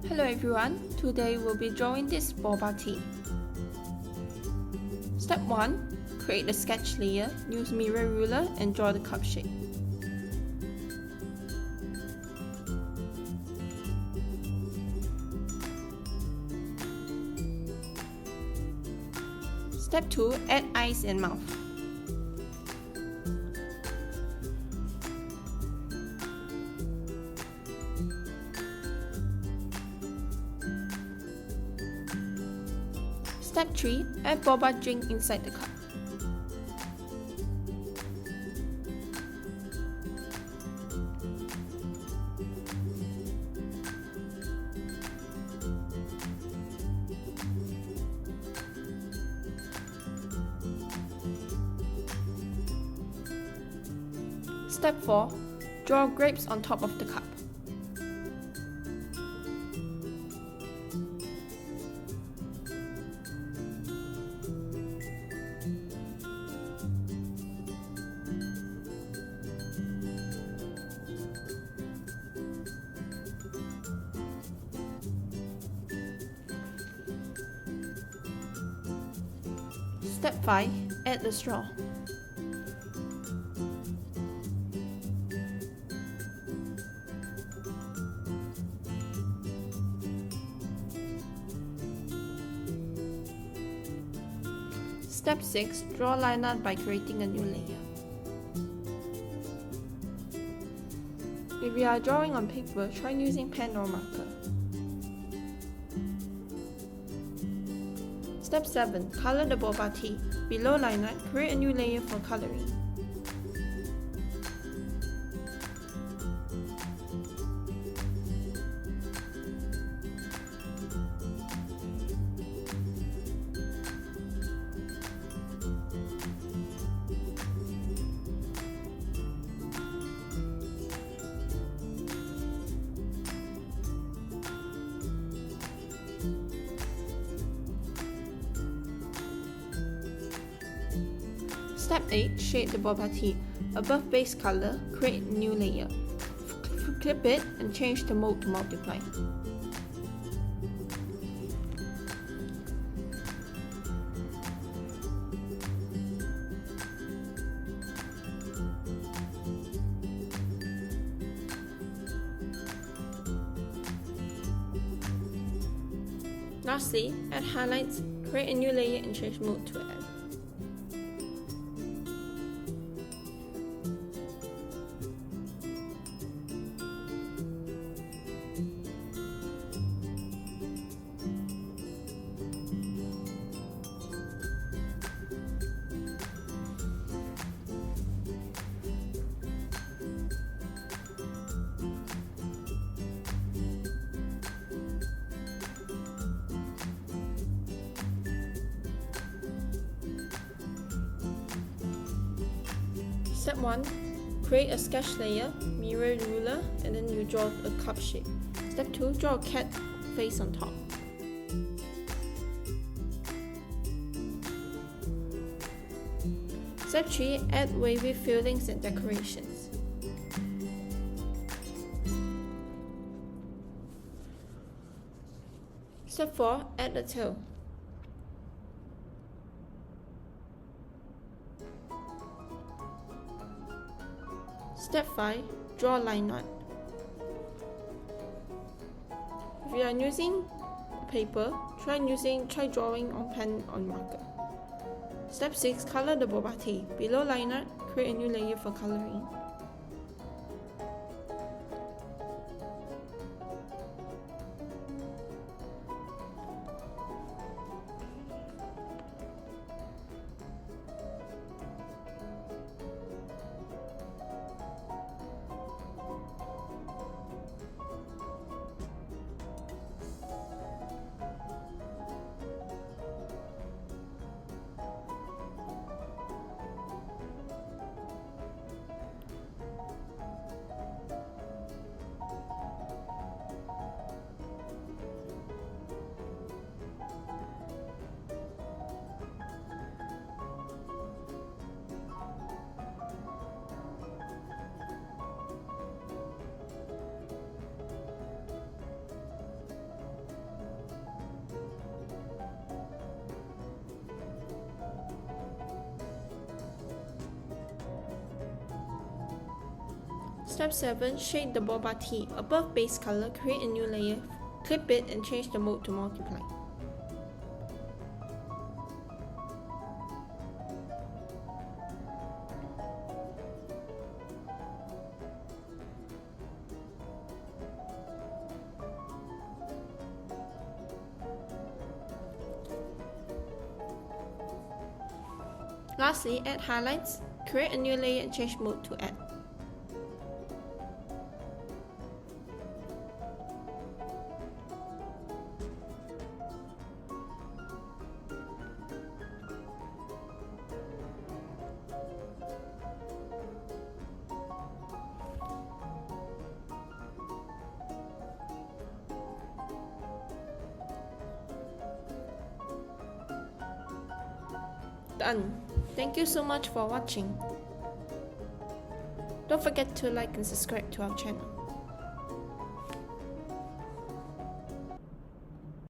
Hello everyone, today we'll be drawing this boba tea. Step 1. Create a sketch layer, use mirror ruler and draw the cup shape. Step 2. Add eyes and mouth. Step 3. Add boba drink inside the cup. Step 4. Draw grapes on top of the cup. Step 5. Add the straw. Step 6. Draw line art by creating a new layer. If you are drawing on paper, try using pen or marker. Step 7. Color the boba tea. Below line art, create a new layer for coloring. Step 8. Shade the boba tea. Above base color, create a new layer. Clip it and change the mode to multiply. Lastly, add highlights, create a new layer and change mode to add. Step 1. Create a sketch layer, mirror ruler, and then you draw a cup shape. Step 2. Draw a cat face on top. Step 3. Add wavy fillings and decorations. Step 4. Add a tail. Step 5. Draw a line art. If you are using paper, try drawing on pen or marker. Step 6. Color the boba tea. Below line art, create a new layer for coloring. Step 7. Shade the boba tea. Above base color, create a new layer, clip it and change the mode to multiply. Lastly, add highlights, create a new layer and change mode to add. Done. Thank you so much for watching. Don't forget to like and subscribe to our channel.